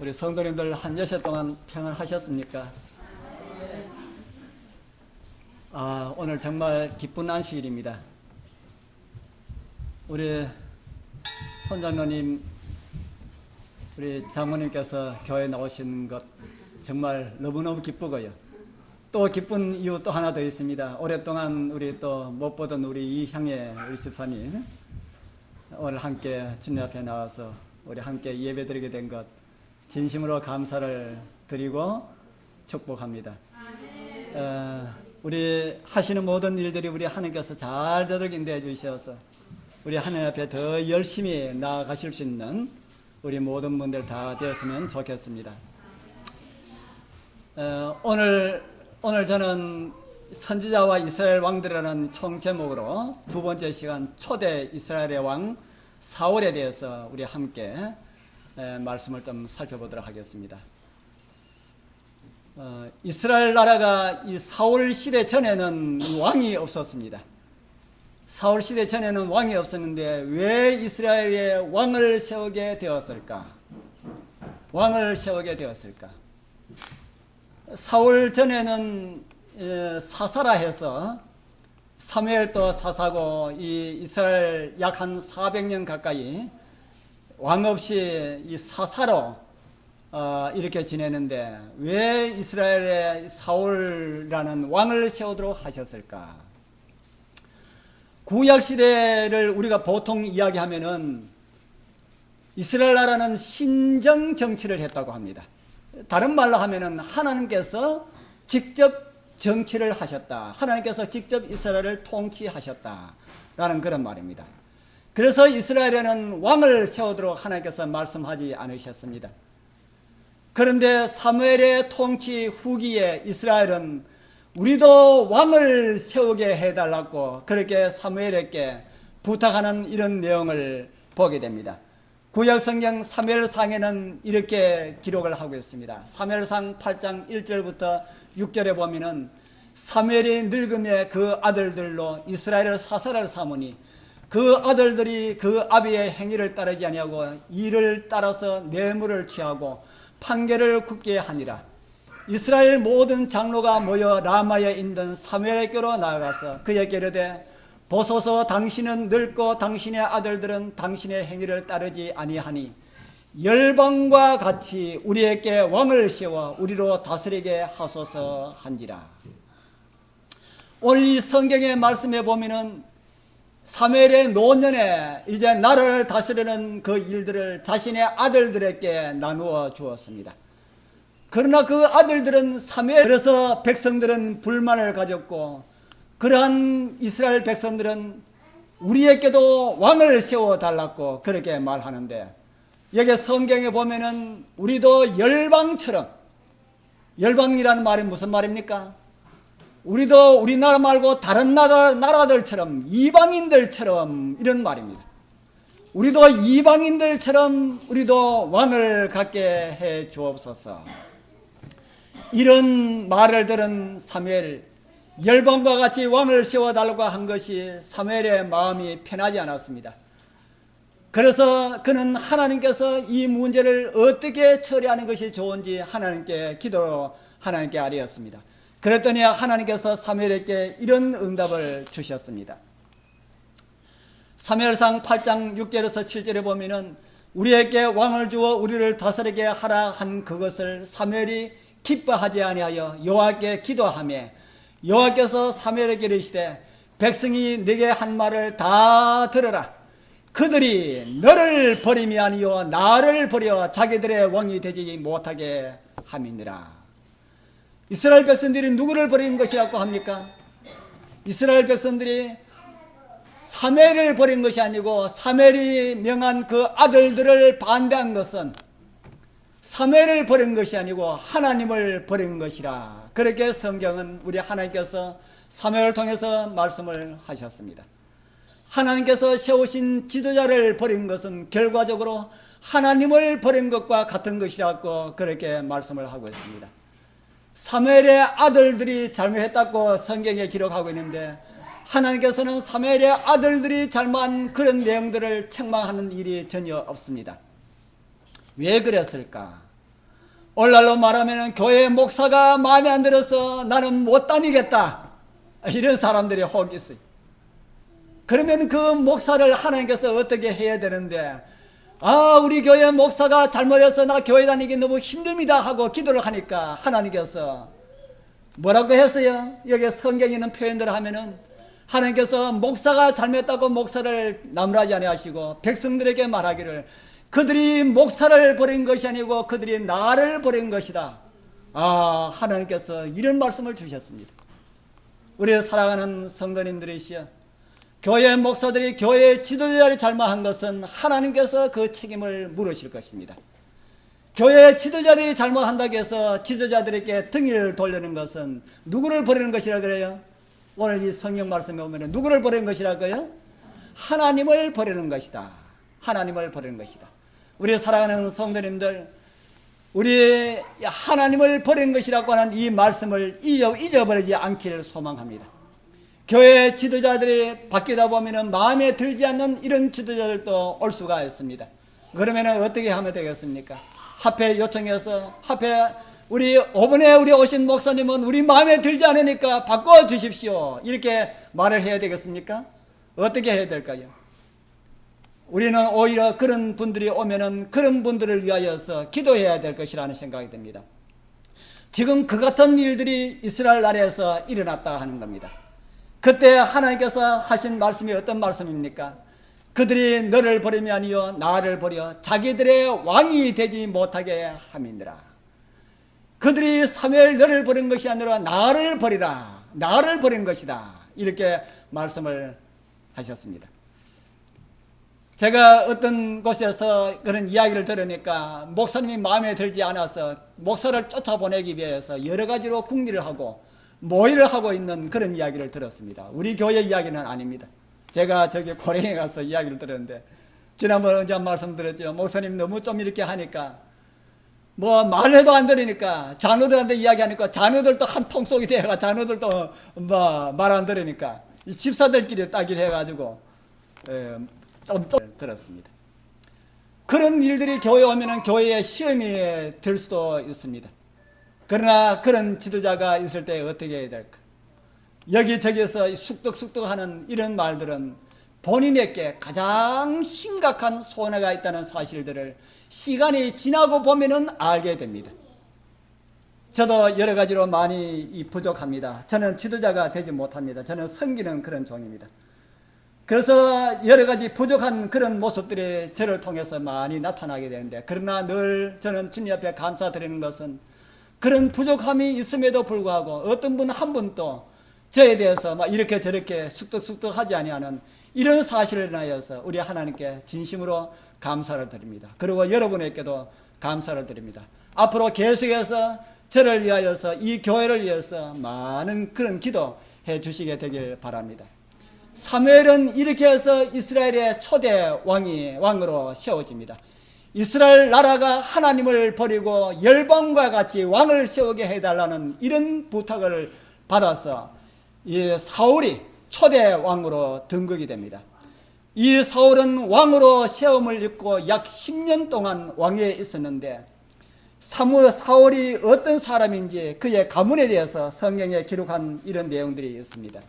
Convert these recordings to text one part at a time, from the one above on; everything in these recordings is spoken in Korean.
우리 성도님들 한 여섯 동안 평안하셨습니까? 오늘 정말 기쁜 안식일입니다. 우리 손장로님, 우리 장모님께서 교회에 나오신 것 정말 너무너무 기쁘고요. 또 기쁜 이유 또 하나 더 있습니다. 오랫동안 우리 또 못 보던 우리 이향예 우리 집사님, 오늘 함께 주님 앞에 나와서 우리 함께 예배드리게 된 것 진심으로 감사를 드리고 축복합니다. 우리 하시는 모든 일들이 우리 하나님께서 잘 되도록 인도해 주셔서 우리 하나님 앞에 더 열심히 나아가실 수 있는 우리 모든 분들 다 되었으면 좋겠습니다. 오늘 저는 선지자와 이스라엘 왕들이라는 총 제목으로 두 번째 시간 초대 이스라엘의 왕 사울에 대해서 우리 함께 말씀을 좀 살펴보도록 하겠습니다. 이스라엘 나라가 이 사울 시대 전에는 왕이 없었습니다. 사울 시대 전에는 왕이 없었는데 왜 이스라엘에 왕을 세우게 되었을까? 왕을 세우게 되었을까? 사울 전에는 사사라 해서 사무엘도 사사고 이 이스라엘 약 한 400년 가까이 왕 없이 이 사사로 이렇게 지내는데 왜 이스라엘에 사울이라는 왕을 세우도록 하셨을까? 구약 시대를 우리가 보통 이야기하면은 이스라엘 나라는 신정 정치를 했다고 합니다. 다른 말로 하면은 하나님께서 직접 정치를 하셨다. 하나님께서 직접 이스라엘을 통치하셨다라는 그런 말입니다. 그래서 이스라엘에는 왕을 세우도록 하나님께서 말씀하지 않으셨습니다. 그런데 사무엘의 통치 후기에 이스라엘은 우리도 왕을 세우게 해달라고 그렇게 사무엘에게 부탁하는 이런 내용을 보게 됩니다. 구약성경 사무엘상에는 이렇게 기록을 하고 있습니다. 사무엘상 8장 1절부터 6절에 보면은 사무엘이 늙음에 그 아들들로 이스라엘을 사사를 삼으니 그 아들들이 그 아비의 행위를 따르지 아니하고 이를 따라서 뇌물을 취하고 판결을 굳게 하니라. 이스라엘 모든 장로가 모여 라마에 있는 사무엘에게로 나아가서 그에게 이르되 보소서 당신은 늙고 당신의 아들들은 당신의 행위를 따르지 아니하니 열방과 같이 우리에게 왕을 세워 우리로 다스리게 하소서 한지라. 오늘 이 성경의 말씀에 보면은 사무엘의 노년에 이제 나라를 다스리는 그 일들을 자신의 아들들에게 나누어 주었습니다. 그러나 그 아들들은 그래서 백성들은 불만을 가졌고 그러한 이스라엘 백성들은 우리에게도 왕을 세워달라고 그렇게 말하는데 여기 성경에 보면은 우리도 열방처럼, 열방이라는 말이 무슨 말입니까? 우리도 우리나라 말고 다른 나라들처럼 이방인들처럼 이런 말입니다. 우리도 이방인들처럼 우리도 왕을 갖게 해 주옵소서. 이런 말을 들은 사무엘, 열방과 같이 왕을 세워달라고 한 것이 사무엘의 마음이 편하지 않았습니다. 그래서 그는 하나님께서 이 문제를 어떻게 처리하는 것이 좋은지 하나님께 기도로 하나님께 아뢰었습니다. 그랬더니 하나님께서 사무엘에게 이런 응답을 주셨습니다. 사무엘상 8장 6절에서 7절에 보면은 우리에게 왕을 주어 우리를 다스리게 하라 한 그것을 사무엘이 기뻐하지 아니하여 여호와께 기도하며 여호와께서 사무엘에게 이르시되 백성이 네게 한 말을 다 들으라. 그들이 너를 버림이 아니요 나를 버려 자기들의 왕이 되지 못하게 함이니라. 이스라엘 백성들이 누구를 버린 것이라고 합니까? 이스라엘 백성들이 사무엘을 버린 것이 아니고 사무엘이 명한 그 아들들을 반대한 것은 사무엘을 버린 것이 아니고 하나님을 버린 것이라. 그렇게 성경은 우리 하나님께서 사무엘을 통해서 말씀을 하셨습니다. 하나님께서 세우신 지도자를 버린 것은 결과적으로 하나님을 버린 것과 같은 것이라고 그렇게 말씀을 하고 있습니다. 사무엘의 아들들이 잘못했다고 성경에 기록하고 있는데 하나님께서는 사무엘의 아들들이 잘못한 그런 내용들을 책망하는 일이 전혀 없습니다. 왜 그랬을까? 오늘날로 말하면 교회 목사가 마음에 안 들어서 나는 못 다니겠다, 이런 사람들이 혹 있어요. 그러면 그 목사를 하나님께서 어떻게 해야 되는데, 우리 교회 목사가 잘못해서 나 교회 다니기 너무 힘듭니다 하고 기도를 하니까 하나님께서 뭐라고 했어요? 여기 성경에 있는 표현들을 하면은 하나님께서 목사가 잘못했다고 목사를 나무라지 아니하시고 백성들에게 말하기를 그들이 목사를 버린 것이 아니고 그들이 나를 버린 것이다. 하나님께서 이런 말씀을 주셨습니다. 우리 사랑하는 성도님들이시여, 교회 목사들이 교회 지도자를 잘못한 것은 하나님께서 그 책임을 물으실 것입니다. 교회 지도자들이 잘못한다고 해서 지도자들에게 등을 돌리는 것은 누구를 버리는 것이라 그래요? 오늘 이 성경 말씀에 보면 누구를 버리는 것이라고요? 하나님을 버리는 것이다. 하나님을 버리는 것이다. 우리 사랑하는 성도님들, 우리 하나님을 버리는 것이라고 하는 이 말씀을 잊어버리지 않기를 소망합니다. 교회 지도자들이 바뀌다 보면 마음에 들지 않는 이런 지도자들도 올 수가 있습니다. 그러면 어떻게 하면 되겠습니까? 합회 요청해서 우리 5번에 우리 오신 목사님은 우리 마음에 들지 않으니까 바꿔주십시오, 이렇게 말을 해야 되겠습니까? 어떻게 해야 될까요? 우리는 오히려 그런 분들이 오면은 그런 분들을 위하여서 기도해야 될 것이라는 생각이 듭니다. 지금 그 같은 일들이 이스라엘 나라에서 일어났다 하는 겁니다. 그때 하나님께서 하신 말씀이 어떤 말씀입니까? 그들이 너를 버림이 아니요 나를 버려 자기들의 왕이 되지 못하게 함이니라. 그들이 사무엘 너를 버린 것이 아니라 나를 버리라, 나를 버린 것이다, 이렇게 말씀을 하셨습니다. 제가 어떤 곳에서 그런 이야기를 들으니까 목사님이 마음에 들지 않아서 목사를 쫓아보내기 위해서 여러 가지로 궁리를 하고 모의를 하고 있는 그런 이야기를 들었습니다. 우리 교회 이야기는 아닙니다. 제가 저기 고령에 가서 이야기를 들었는데, 지난번에 언제 말씀드렸죠. 목사님 너무 좀 이렇게 하니까 뭐 말해도 안 들으니까 자녀들한테 이야기하니까 자녀들도 한 통속이 돼가 자녀들도 뭐 말 안 들으니까 이 집사들끼리 따기를 해가지고 좀 들었습니다. 그런 일들이 교회에 오면은 교회에 시험이 될 수도 있습니다. 그러나 그런 지도자가 있을 때 어떻게 해야 될까? 여기저기서 쑥덕쑥덕하는 이런 말들은 본인에게 가장 심각한 손해가 있다는 사실들을 시간이 지나고 보면은 알게 됩니다. 저도 여러 가지로 많이 부족합니다. 저는 지도자가 되지 못합니다. 저는 섬기는 그런 종입니다. 그래서 여러 가지 부족한 그런 모습들이 저를 통해서 많이 나타나게 되는데, 그러나 늘 저는 주님 앞에 감사드리는 것은 그런 부족함이 있음에도 불구하고 어떤 분 한 분도 저에 대해서 막 이렇게 저렇게 쑥덕쑥덕 하지 아니하는 이런 사실을 인하여서 우리 하나님께 진심으로 감사를 드립니다. 그리고 여러분에게도 감사를 드립니다. 앞으로 계속해서 저를 위하여서 이 교회를 위해서 많은 그런 기도해 주시게 되길 바랍니다. 사무엘은 이렇게 해서 이스라엘의 초대 왕으로 세워집니다. 이스라엘 나라가 하나님을 버리고 열방과 같이 왕을 세우게 해달라는 이런 부탁을 받아서 이 사울이 초대 왕으로 등극이 됩니다. 이 사울은 왕으로 세움을 입고 약 10년 동안 왕위에 있었는데, 사울이 어떤 사람인지 그의 가문에 대해서 성경에 기록한 이런 내용들이 있습니다.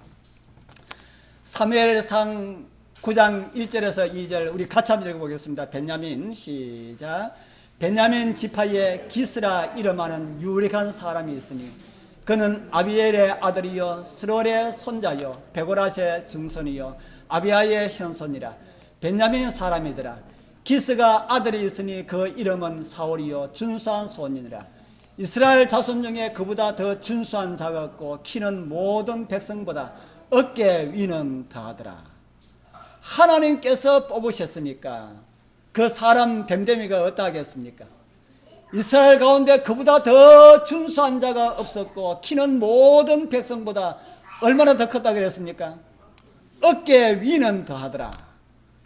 사무엘상 9장 1절에서 2절 우리 같이 한번 읽어보겠습니다. 베냐민 시작. 베냐민 지파에 기스라 이름하는 유력한 사람이 있으니 그는 아비엘의 아들이요 스롤의 손자요 베고라의 증손이요 아비아의 현손이라. 베냐민 사람이더라. 기스가 아들이 있으니 그 이름은 사울이요 준수한 손이니라. 이스라엘 자손 중에 그보다 더 준수한 자가 없고 키는 모든 백성보다 어깨 위는 더하더라. 하나님께서 뽑으셨으니까 그 사람 됨됨이가 어떠하겠습니까? 이스라엘 가운데 그보다 더 준수한 자가 없었고 키는 모든 백성보다 얼마나 더 컸다 그랬습니까? 어깨 위는 더하더라.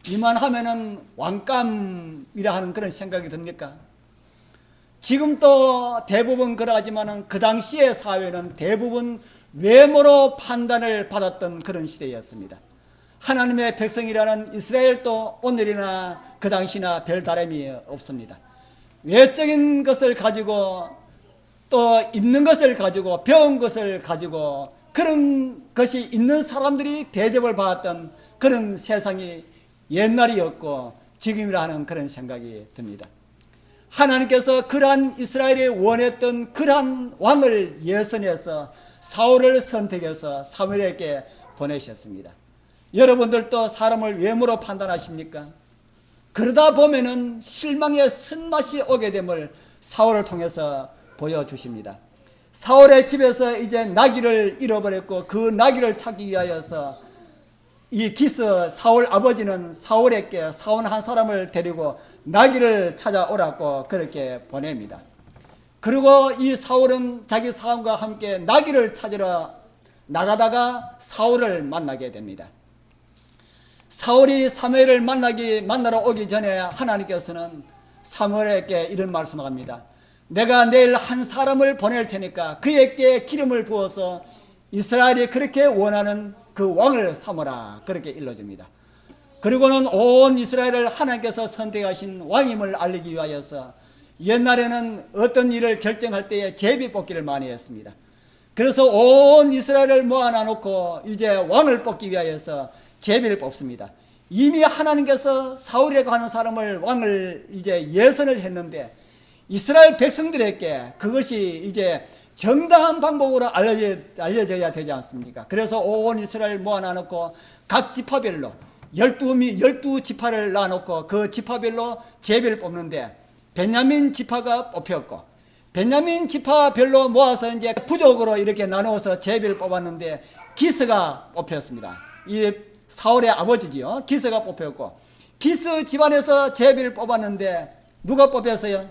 이만하면은 왕감이라 하는 그런 생각이 듭니까? 지금도 대부분 그러하지만은 그 당시의 사회는 대부분 외모로 판단을 받았던 그런 시대였습니다. 하나님의 백성이라는 이스라엘도 오늘이나 그 당시나 별 다름이 없습니다. 외적인 것을 가지고 또 있는 것을 가지고 배운 것을 가지고 그런 것이 있는 사람들이 대접을 받았던 그런 세상이 옛날이었고 지금이라 하는 그런 생각이 듭니다. 하나님께서 그러한 이스라엘이 원했던 그러한 왕을 예선해서 사울을 선택해서 사무엘에게 보내셨습니다. 여러분들도 사람을 외모로 판단하십니까? 그러다 보면은 실망의 쓴맛이 오게 됨을 사울을 통해서 보여주십니다. 사울의 집에서 이제 나귀를 잃어버렸고 그 나귀를 찾기 위하여서 이 기스 사울 아버지는 사울에게 사원 한 사람을 데리고 나귀를 찾아오라고 그렇게 보냅니다. 그리고 이 사울은 자기 사람과 함께 나귀를 찾으러 나가다가 사울을 만나게 됩니다. 사울이 사무엘을 만나러 오기 전에 하나님께서는 사무엘에게 이런 말씀을 합니다. 내가 내일 한 사람을 보낼 테니까 그에게 기름을 부어서 이스라엘이 그렇게 원하는 그 왕을 삼으라 그렇게 일러줍니다. 그리고는 온 이스라엘을 하나님께서 선택하신 왕임을 알리기 위하여서 옛날에는 어떤 일을 결정할 때에 제비 뽑기를 많이 했습니다. 그래서 온 이스라엘을 모아놔 놓고 이제 왕을 뽑기 위하여서 제비를 뽑습니다. 이미 하나님께서 사울이라고 하는 사람을 왕을 이제 예선을 했는데 이스라엘 백성들에게 그것이 이제 정당한 방법으로 알려져야 되지 않습니까? 그래서 온 이스라엘 모아놔놓고 각 지파별로 12지파를 놔놓고 그 지파별로 제비를 뽑는데 베냐민 지파가 뽑혔고 베냐민 지파별로 모아서 이제 부족으로 이렇게 나누어서 제비를 뽑았는데 기스가 뽑혔습니다. 이 사울의 아버지지요. 기스가 뽑혔고 기스 집안에서 제비를 뽑았는데 누가 뽑혔어요?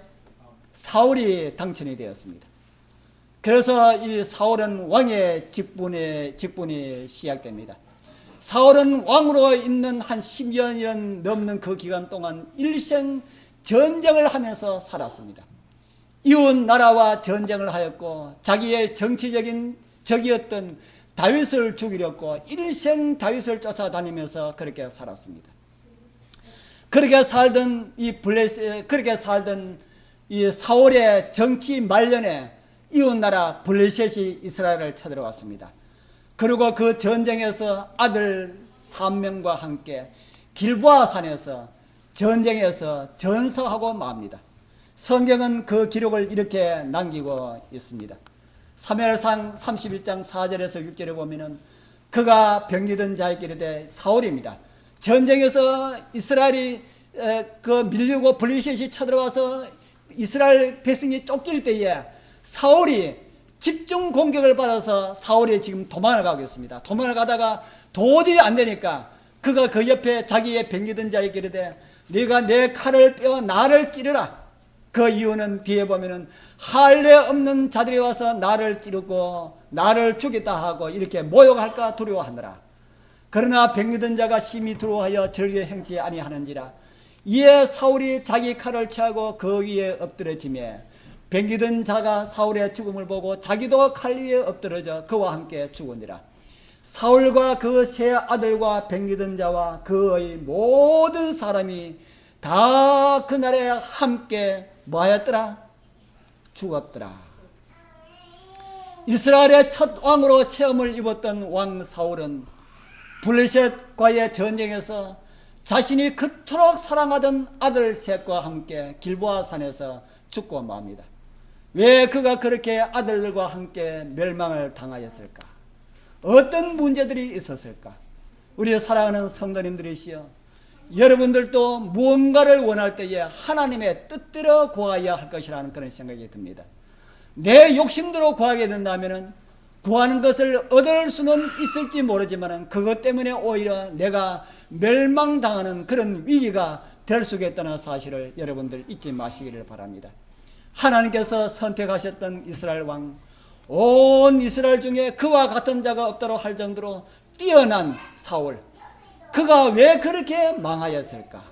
사울이 당첨이 되었습니다. 그래서 이 사울은 왕의 직분이 시작됩니다. 사울은 왕으로 있는 한 10여 년 넘는 그 기간 동안 일생 전쟁을 하면서 살았습니다. 이웃 나라와 전쟁을 하였고 자기의 정치적인 적이었던 다윗을 죽이려고 일생 다윗을 쫓아다니면서 그렇게 살았습니다. 그렇게 살던 이 사울의 정치 말년에 이웃나라 블레셋이 이스라엘을 쳐들어왔습니다. 그리고 그 전쟁에서 아들 3명과 함께 길보아 산에서 전쟁에서 전사하고 맙니다. 성경은 그 기록을 이렇게 남기고 있습니다. 사무엘상 31장 4절에서 6절에 보면은 그가 병기던 자에게 이르되 사울입니다. 전쟁에서 이스라엘이 밀리고 블레셋이 쳐들어와서 이스라엘 백성이 쫓길 때에 사울이 집중 공격을 받아서 사울이 지금 도망을 가고 있습니다. 도망을 가다가 도저히 안 되니까 그가 그 옆에 자기의 병기던 자에게 이르되 네가 내 칼을 빼어 나를 찌르라. 그 이유는 뒤에 보면은 할례 없는 자들이 와서 나를 찌르고 나를 죽이다 하고 이렇게 모욕할까 두려워하느라. 그러나 병기던 자가 심히 두려워하여 절개 행치 아니하는지라. 이에 사울이 자기 칼을 취하고 그 위에 엎드러지매 병기던 자가 사울의 죽음을 보고 자기도 칼 위에 엎드러져 그와 함께 죽으니라. 사울과 그 세 아들과 병기던 자와 그의 모든 사람이 다 그날에 함께 뭐하였더라? 죽었더라. 이스라엘의 첫 왕으로 체험을 입었던 왕 사울은 블레셋과의 전쟁에서 자신이 그토록 사랑하던 아들 셋과 함께 길보아 산에서 죽고 맙니다. 왜 그가 그렇게 아들들과 함께 멸망을 당하였을까? 어떤 문제들이 있었을까? 우리 사랑하는 성도님들이시여, 여러분들도 무언가를 원할 때에 하나님의 뜻대로 구해야 할 것이라는 그런 생각이 듭니다. 내 욕심대로 구하게 된다면 구하는 것을 얻을 수는 있을지 모르지만 그것 때문에 오히려 내가 멸망당하는 그런 위기가 될 수 있다는 사실을 여러분들 잊지 마시기를 바랍니다. 하나님께서 선택하셨던 이스라엘 왕, 온 이스라엘 중에 그와 같은 자가 없다고 할 정도로 뛰어난 사울, 그가 왜 그렇게 망하였을까?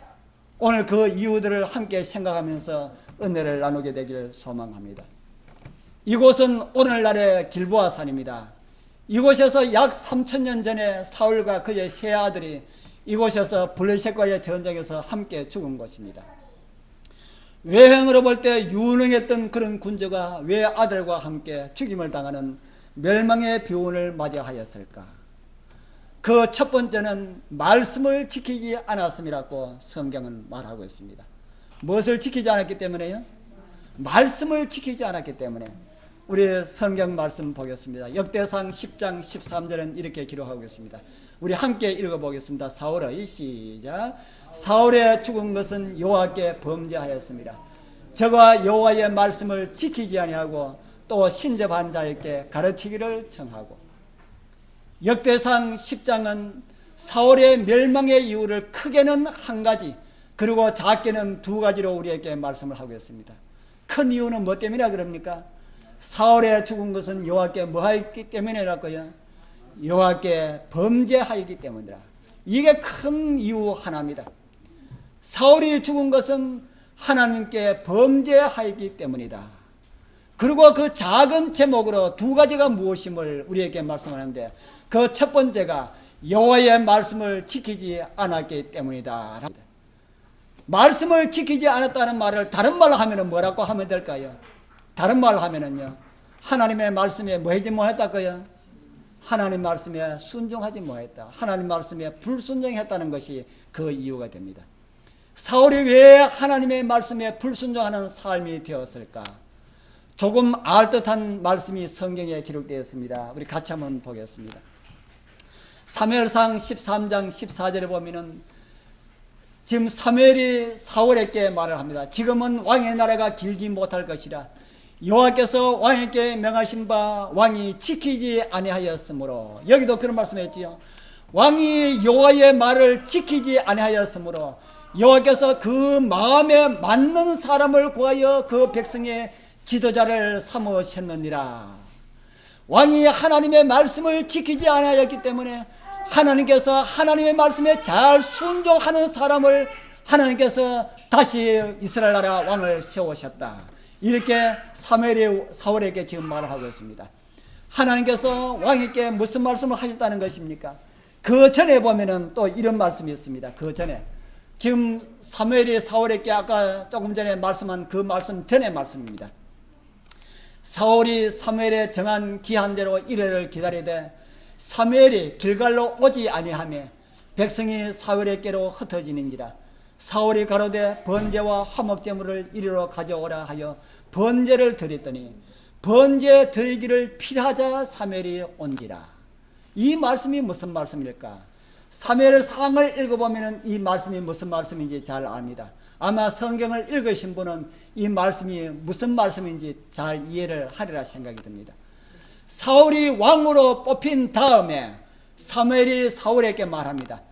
오늘 그 이유들을 함께 생각하면서 은혜를 나누게 되기를 소망합니다. 이곳은 오늘날의 길보아 산입니다. 이곳에서 약 3000년 전에 사울과 그의 세 아들이 이곳에서 블레셋과의 전쟁에서 함께 죽은 곳입니다. 외형으로 볼 때 유능했던 그런 군주가 왜 아들과 함께 죽임을 당하는 멸망의 비운을 맞이하였을까? 그 첫 번째는 말씀을 지키지 않았음이라고 성경은 말하고 있습니다. 무엇을 지키지 않았기 때문에요? 말씀을 지키지 않았기 때문에. 우리 성경 말씀 보겠습니다. 역대상 10장 13절은 이렇게 기록하고 있습니다. 우리 함께 읽어보겠습니다. 사울의 시작. 사울의 죽은 것은 여호와께 범죄하였습니다. 저가 여호와의 말씀을 지키지 아니하고 또 신접한 자에게 가르치기를 청하고. 역대상 10장은 사울의 멸망의 이유를 크게는 한 가지, 그리고 작게는 두 가지로 우리에게 말씀을 하고 있습니다. 큰 이유는 뭐 때문이라 그럽니까? 사울의 죽은 것은 여호와께 뭐하였기 때문이라고요? 여호와께 범죄하였기 때문이라. 이게 큰 이유 하나입니다. 사울이 죽은 것은 하나님께 범죄하였기 때문이다. 그리고 그 작은 제목으로 두 가지가 무엇임을 우리에게 말씀하는데, 그 첫 번째가 여호와의 말씀을 지키지 않았기 때문이다. 말씀을 지키지 않았다는 말을 다른 말로 하면 뭐라고 하면 될까요? 다른 말로 하면은요, 하나님의 말씀에 뭐 하지 못했다고요? 하나님 말씀에 순종하지 못했다. 하나님 말씀에 불순종했다는 것이 그 이유가 됩니다. 사울이 왜 하나님의 말씀에 불순종하는 삶이 되었을까? 조금 알듯한 말씀이 성경에 기록되어 있습니다. 우리 같이 한번 보겠습니다. 사무엘상 13장 14절에 보면은 지금 사무엘이 사울에게 말을 합니다. 지금은 왕의 나라가 길지 못할 것이라 여호와께서 왕에게 명하신 바 왕이 지키지 아니하였으므로. 여기도 그런 말씀했지요. 왕이 여호와의 말을 지키지 아니하였으므로 여호와께서 그 마음에 맞는 사람을 구하여 그 백성의 지도자를 삼으셨느니라. 왕이 하나님의 말씀을 지키지 아니하였기 때문에 하나님께서 하나님의 말씀에 잘 순종하는 사람을 하나님께서 다시 이스라엘 나라 왕을 세우셨다. 이렇게 사무엘이 사울에게 지금 말을 하고 있습니다. 하나님께서 왕에게 무슨 말씀을 하셨다는 것입니까? 그 전에 보면은 또 이런 말씀이 있습니다. 그 전에 지금 사무엘이 사울에게 아까 조금 전에 말씀한 그 말씀 전의 말씀입니다. 사울이 사무엘의 정한 기한대로 이래를 기다리되 사무엘이 길갈로 오지 아니하며 백성이 사울에게로 흩어지는지라. 사울이 가로되 번제와 화목제물을 이리로 가져오라 하여 번제를 드렸더니 번제 드리기를 필하자 사무엘이 온지라. 이 말씀이 무슨 말씀일까? 사무엘상을 읽어보면 이 말씀이 무슨 말씀인지 잘 압니다. 아마 성경을 읽으신 분은 이 말씀이 무슨 말씀인지 잘 이해를 하리라 생각이 듭니다. 사울이 왕으로 뽑힌 다음에 사무엘이 사울에게 말합니다.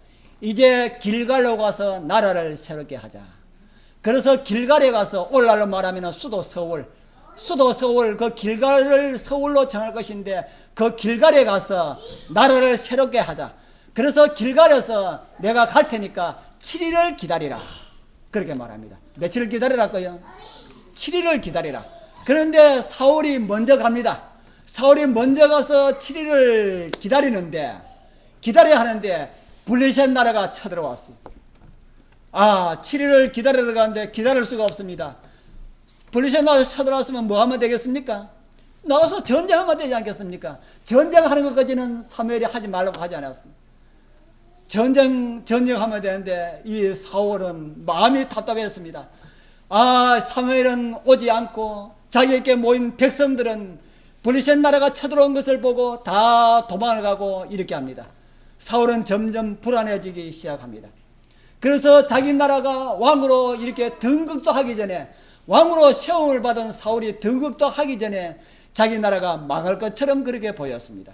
이제 길갈로 가서 나라를 새롭게 하자. 그래서 길갈에 가서 오늘날로 말하면 수도 서울 그 길갈을 서울로 정할 것인데 그 길갈에 가서 나라를 새롭게 하자. 그래서 길갈에서 내가 갈 테니까 7일을 기다리라. 그렇게 말합니다. 며칠을 기다리라고요? 7일을 기다리라. 그런데 사울이 먼저 갑니다. 사울이 먼저 가서 7일을 기다리는데 기다려야 하는데 블레셋 나라가 쳐들어왔어요. 7일을 기다리러 가는데 기다릴 수가 없습니다. 블레셋 나라가 쳐들어왔으면 뭐 하면 되겠습니까? 나가서 전쟁하면 되지 않겠습니까? 전쟁하는 것까지는 사무엘이 하지 말라고 하지 않았습니다. 전쟁하면 되는데 이 사울은 마음이 답답했습니다. 사무엘은 오지 않고 자기에게 모인 백성들은 블레셋 나라가 쳐들어온 것을 보고 다 도망을 가고 이렇게 합니다. 사울은 점점 불안해지기 시작합니다. 그래서 자기 나라가 왕으로 이렇게 등극도 하기 전에, 왕으로 세움을 받은 사울이 등극도 하기 전에 자기 나라가 망할 것처럼 그렇게 보였습니다.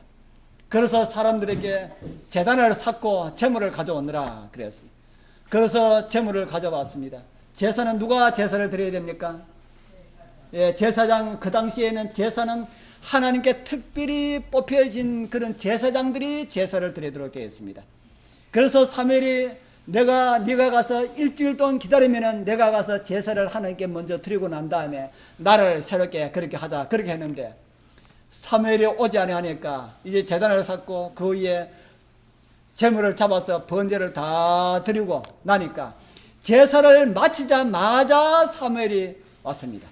그래서 사람들에게 제단을 쌓고 제물을 가져오느라 그랬어요. 그래서 제물을 가져왔습니다. 제사는 누가 제사를 드려야 됩니까? 제사장, 그 당시에는 제사는 하나님께 특별히 뽑혀진 그런 제사장들이 제사를 드리도록 되어 있습니다. 그래서 사무엘이 네가 가서 일주일 동안 기다리면은 내가 가서 제사를 하나님께 먼저 드리고 난 다음에 나를 새롭게 그렇게 하자, 그렇게 했는데 사무엘이 오지 아니하니까 이제 제단을 쌓고 그 위에 제물을 잡아서 번제를 다 드리고 나니까 제사를 마치자마자 사무엘이 왔습니다.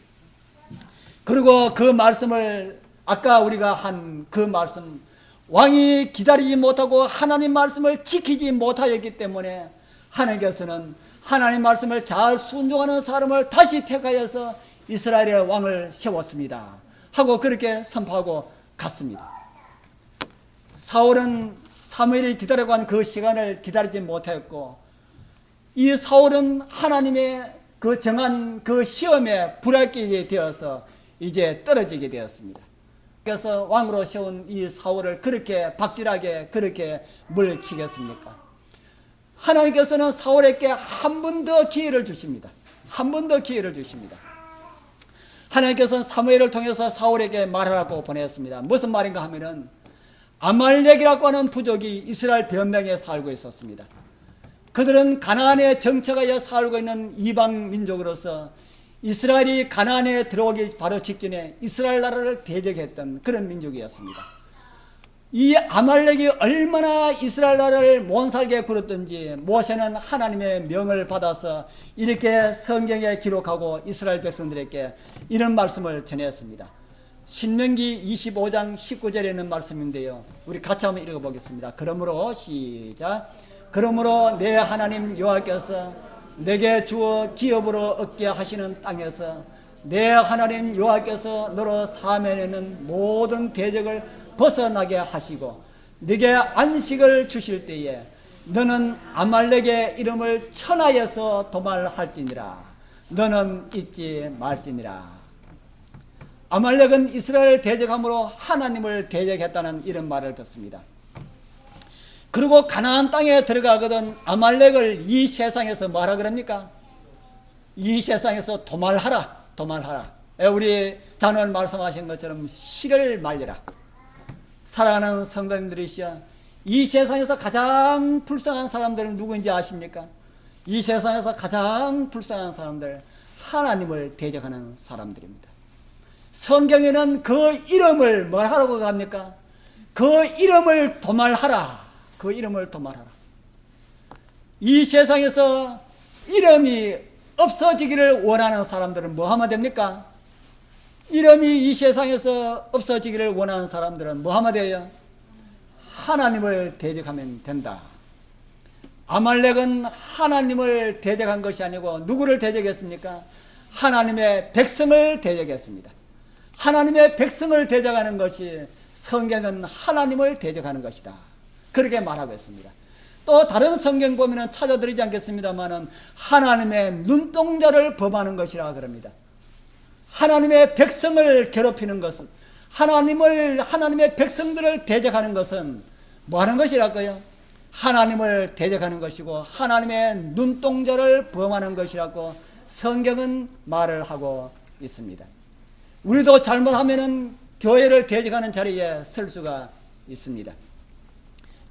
그리고 그 말씀을 아까 우리가 한 그 말씀, 왕이 기다리지 못하고 하나님 말씀을 지키지 못하였기 때문에 하나님께서는 하나님 말씀을 잘 순종하는 사람을 다시 택하여서 이스라엘의 왕을 세웠습니다 하고 그렇게 선포하고 갔습니다. 사울은 사무엘이 기다려간 그 시간을 기다리지 못했고, 이 사울은 하나님의 그 정한 그 시험에 불합격이 되어서 이제 떨어지게 되었습니다. 그래서 왕으로 세운 이 사울을 그렇게 박질하게 그렇게 물리치겠습니까? 하나님께서는 사울에게 한 번 더 기회를 주십니다. 한 번 더 기회를 주십니다. 하나님께서는 사무엘을 통해서 사울에게 말하라고 보냈습니다. 무슨 말인가 하면은 아말렉이라고 하는 부족이 이스라엘 변명에 살고 있었습니다. 그들은 가나안에 정착하여 살고 있는 이방 민족으로서 이스라엘이 가나안에 들어오기 바로 직전에 이스라엘 나라를 대적했던 그런 민족이었습니다. 이 아말렉이 얼마나 이스라엘 나라를 못 살게 굴었던지 모세는 하나님의 명을 받아서 이렇게 성경에 기록하고 이스라엘 백성들에게 이런 말씀을 전했습니다. 신명기 25장 19절에 있는 말씀인데요, 우리 같이 한번 읽어보겠습니다. 그러므로 시작. 그러므로 내 하나님 여호와께서 내게 주어 기업으로 얻게 하시는 땅에서 내 하나님 여호와께서 너로 사면에는 모든 대적을 벗어나게 하시고 네게 안식을 주실 때에 너는 아말렉의 이름을 천하에서 도말할지니라. 너는 잊지 말지니라. 아말렉은 이스라엘을 대적함으로 하나님을 대적했다는 이런 말을 듣습니다. 그리고 가나안 땅에 들어가거든 아말렉을 이 세상에서 뭐하라 그럽니까? 이 세상에서 도말하라. 도말하라. 우리 자는 말씀하신 것처럼 씨를 말려라. 사랑하는 성도님들이시여, 이 세상에서 가장 불쌍한 사람들은 누구인지 아십니까? 이 세상에서 가장 불쌍한 사람들, 하나님을 대적하는 사람들입니다. 성경에는 그 이름을 뭘 하라고 합니까? 그 이름을 도말하라. 그 이름을 도말하라. 이 세상에서 이름이 없어지기를 원하는 사람들은 뭐 하면 됩니까? 이름이 이 세상에서 없어지기를 원하는 사람들은 뭐 하면 돼요? 하나님을 대적하면 된다. 아말렉은 하나님을 대적한 것이 아니고 누구를 대적했습니까? 하나님의 백성을 대적했습니다. 하나님의 백성을 대적하는 것이, 성경은 하나님을 대적하는 것이다. 그렇게 말하고 있습니다. 또 다른 성경 보면은 찾아드리지 않겠습니다만은 하나님의 눈동자를 범하는 것이라 그럽니다. 하나님의 백성을 괴롭히는 것은, 하나님의 백성들을 대적하는 것은 뭐 하는 것이랄까요? 하나님을 대적하는 것이고 하나님의 눈동자를 범하는 것이라고 성경은 말을 하고 있습니다. 우리도 잘못하면은 교회를 대적하는 자리에 설 수가 있습니다.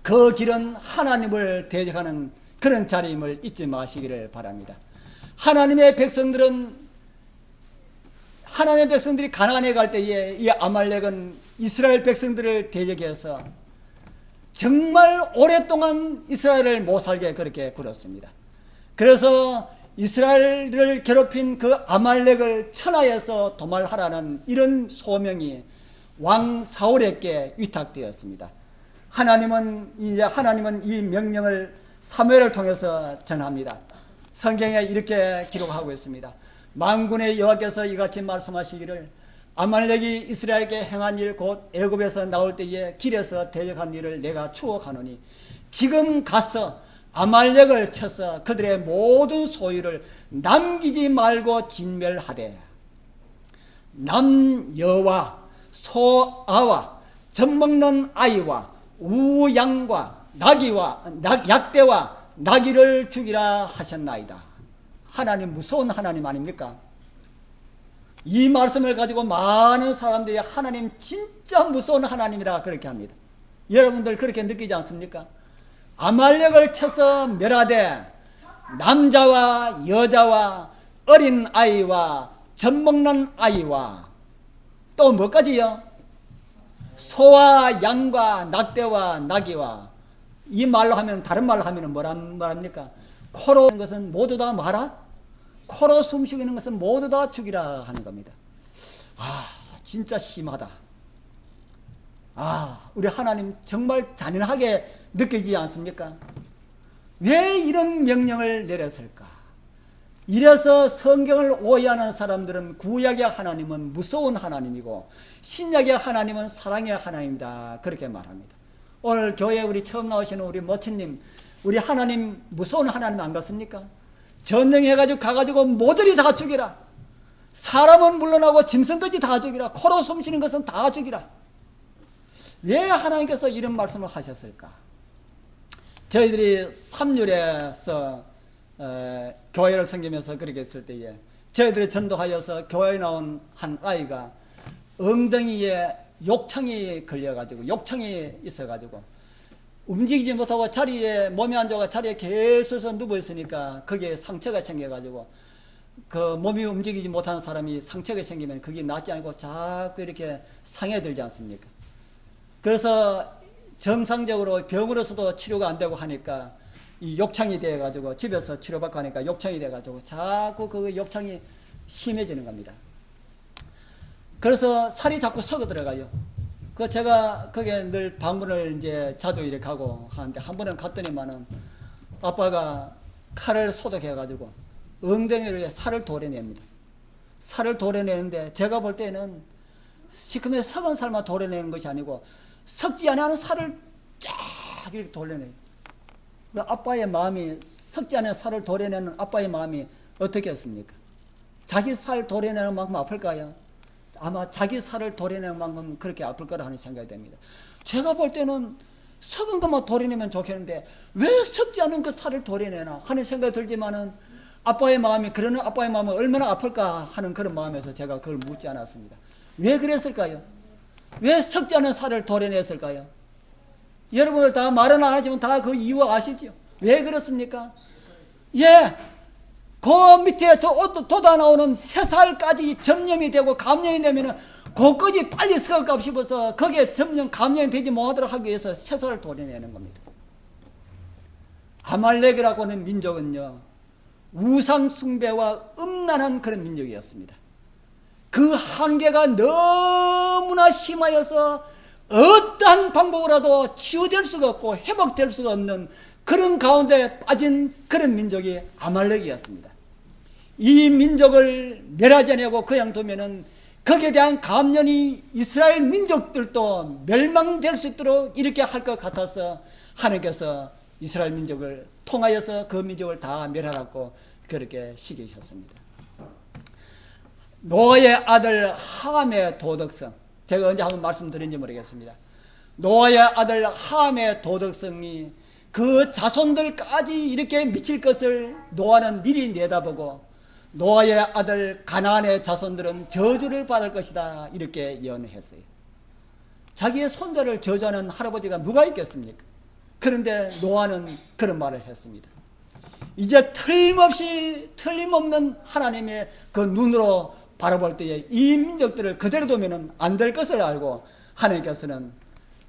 그 길은 하나님을 대적하는 그런 자리임을 잊지 마시기를 바랍니다. 하나님의 백성들이 가나안에 갈 때에 이 아말렉은 이스라엘 백성들을 대적해서 정말 오랫동안 이스라엘을 못 살게 그렇게 굴었습니다. 그래서 이스라엘을 괴롭힌 그 아말렉을 천하에서 도말하라는 이런 소명이 왕 사울에게 위탁되었습니다. 하나님은 이 명령을 사무엘을 통해서 전합니다. 성경에 이렇게 기록하고 있습니다. 만군의 여호와께서 이같이 말씀하시기를 아말렉이 이스라엘에게 행한 일 곧 애굽에서 나올 때에 길에서 대적한 일을 내가 추억하노니 지금 가서 아말렉을 쳐서 그들의 모든 소유를 남기지 말고 진멸하되 남여와 소아와 젖먹는 아이와 우양과 약대와 나귀를 죽이라 하셨나이다. 하나님 무서운 하나님 아닙니까? 이 말씀을 가지고 많은 사람들이 하나님 진짜 무서운 하나님이라 그렇게 합니다. 여러분들 그렇게 느끼지 않습니까? 아말렉을 쳐서 멸하되 남자와 여자와 어린 아이와 젖먹는 아이와 또 뭐까지요? 소와 양과 낙대와 나귀와, 이 말로 하면, 다른 말로 하면 뭐랍니까? 코로 하는 것은 모두 다 마라, 코로 숨쉬는 것은 모두 다 죽이라 하는 겁니다. 아, 진짜 심하다. 아, 우리 하나님 정말 잔인하게 느끼지 않습니까? 왜 이런 명령을 내렸을까? 이래서 성경을 오해하는 사람들은 구약의 하나님은 무서운 하나님이고 신약의 하나님은 사랑의 하나님이다, 그렇게 말합니다. 오늘 교회에 우리 처음 나오시는 우리 모친님, 우리 하나님 무서운 하나님 안 같습니까? 전쟁해가지고 가가지고 모조리 다 죽이라. 사람은 물러나고 짐승까지 다 죽이라. 코로 숨쉬는 것은 다 죽이라. 왜 하나님께서 이런 말씀을 하셨을까? 저희들이 삼률에서 교회를 섬기면서 그렇게 했을 때에 저희들이 전도하여서 교회에 나온 한 아이가 엉덩이에 욕창이 걸려가지고, 욕창이 있어가지고 움직이지 못하고 자리에, 몸이 안 좋아 자리에 계속 누워있으니까 거기에 상처가 생겨가지고, 그 몸이 움직이지 못하는 사람이 상처가 생기면 그게 낫지 않고 자꾸 이렇게 상해들지 않습니까? 그래서 정상적으로 병으로서도 치료가 안 되고 하니까 이 욕창이 돼가지고, 집에서 치료받고 하니까 욕창이 돼가지고 자꾸 그 욕창이 심해지는 겁니다. 그래서 살이 자꾸 썩어 들어가요. 그 제가 거기에 늘 방문을 이제 자주 이렇게 가고 하는데, 한 번은 갔더니만은 아빠가 칼을 소독해가지고 엉덩이로 살을 도려냅니다. 살을 도려내는데 제가 볼 때는 시커멓게 썩은 살만 도려내는 것이 아니고 썩지 않은 살을 쫙 이렇게 도려내요. 그 아빠의 마음이, 썩지 않은 살을 도려내는 아빠의 마음이 어떻겠습니까? 자기 살 도려내는 만큼 아플까요? 아마 자기 살을 도려내는 만큼 그렇게 아플 거라 하는 생각이 됩니다. 제가 볼 때는 썩은 것만 도려내면 좋겠는데 왜 썩지 않은 그 살을 도려내나 하는 생각이 들지만은, 아빠의 마음이, 그러는 아빠의 마음은 얼마나 아플까 하는 그런 마음에서 제가 그걸 묻지 않았습니다. 왜 그랬을까요? 왜 썩지 않은 살을 도려냈을까요? 여러분들 다 말은 안 하지만 다 그 이유 아시죠? 왜 그렇습니까? 예, 그 밑에 돋아 나오는 새살까지 점령이 되고 감염이 되면은 그까지 빨리 썩을까 싶어서 거기에 점령, 감염이 되지 못하도록 하기 위해서 새살을 도려내는 겁니다. 아말렉이라고 하는 민족은요, 우상 숭배와 음란한 그런 민족이었습니다. 그 한계가 너무나 심하여서 어떠한 방법으로라도 치유될 수가 없고 회복될 수가 없는 그런 가운데 빠진 그런 민족이 아말렉이었습니다. 이 민족을 멸하지 않고 그냥 두면은 거기에 대한 감염이 이스라엘 민족들도 멸망될 수 있도록 이렇게 할 것 같아서 하나님께서 이스라엘 민족을 통하여서 그 민족을 다 멸하라고 그렇게 시키셨습니다. 노아의 아들 함의 도덕성, 제가 언제 한번 말씀드린지 모르겠습니다. 노아의 아들 함의 도덕성이 그 자손들까지 이렇게 미칠 것을 노아는 미리 내다보고, 노아의 아들 가나안의 자손들은 저주를 받을 것이다, 이렇게 예언했어요. 자기의 손자를 저주하는 할아버지가 누가 있겠습니까? 그런데 노아는 그런 말을 했습니다. 이제 틀림없는 하나님의 그 눈으로 바라볼 때에 이 민족들을 그대로 두면 안 될 것을 알고 하나님께서는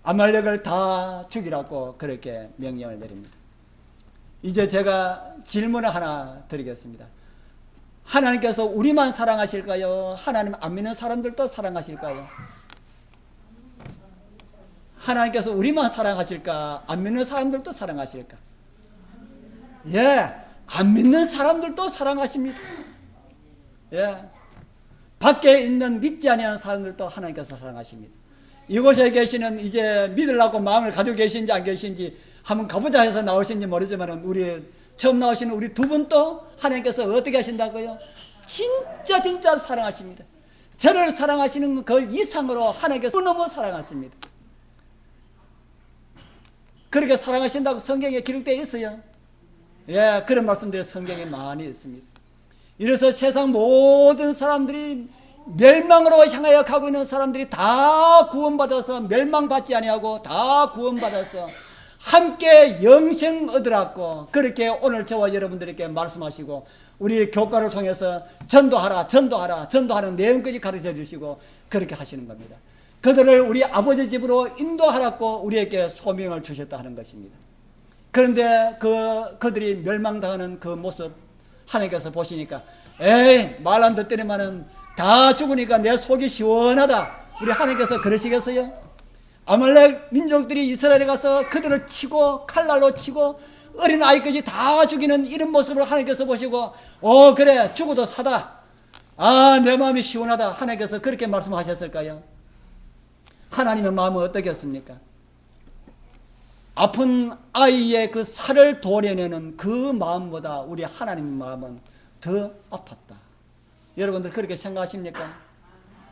아말렉을 다 죽이라고 그렇게 명령을 내립니다. 이제 제가 질문을 하나 드리겠습니다. 하나님께서 우리만 사랑하실까요? 하나님 안 믿는 사람들도 사랑하실까요? 하나님께서 우리만 사랑하실까? 안 믿는 사람들도 사랑하실까? 예, 안 믿는 사람들도 사랑하십니다. 예, 밖에 있는 믿지 아니하는 사람들도 하나님께서 사랑하십니다. 이곳에 계시는, 이제 믿으려고 마음을 가지고 계신지 안 계신지 한번 가보자 해서 나오신지 모르지만, 우리 처음 나오시는 우리 두 분도 하나님께서 어떻게 하신다고요? 진짜 사랑하십니다. 저를 사랑하시는 그 이상으로 하나님께서 너무 사랑하십니다. 그렇게 사랑하신다고 성경에 기록되어 있어요. 예, 그런 말씀들이 성경에 많이 있습니다. 이래서 세상 모든 사람들이 멸망으로 향하여 가고 있는 사람들이 다 구원받아서 멸망받지 아니하고 다 구원받아서 함께 영생 얻으라고 그렇게 오늘 저와 여러분들에게 말씀하시고, 우리 교과를 통해서 전도하는 내용까지 가르쳐 주시고 그렇게 하시는 겁니다. 그들을 우리 아버지 집으로 인도하라고 우리에게 소명을 주셨다 하는 것입니다. 그런데 그들이 멸망당하는 그 모습 하나님께서 보시니까 에이 말 안 듣더니만은 다 죽으니까 내 속이 시원하다. 우리 하나님께서 그러시겠어요? 아말렉 민족들이 이스라엘에 가서 그들을 치고 칼날로 치고 어린 아이까지 다 죽이는 이런 모습을 하나님께서 보시고 그래 죽어도 사다. 내 마음이 시원하다. 하나님께서 그렇게 말씀하셨을까요? 하나님의 마음은 어떻겠습니까? 아픈 아이의 그 살을 도려내는 그 마음보다 우리 하나님의 마음은 더 아팠다. 여러분들 그렇게 생각하십니까?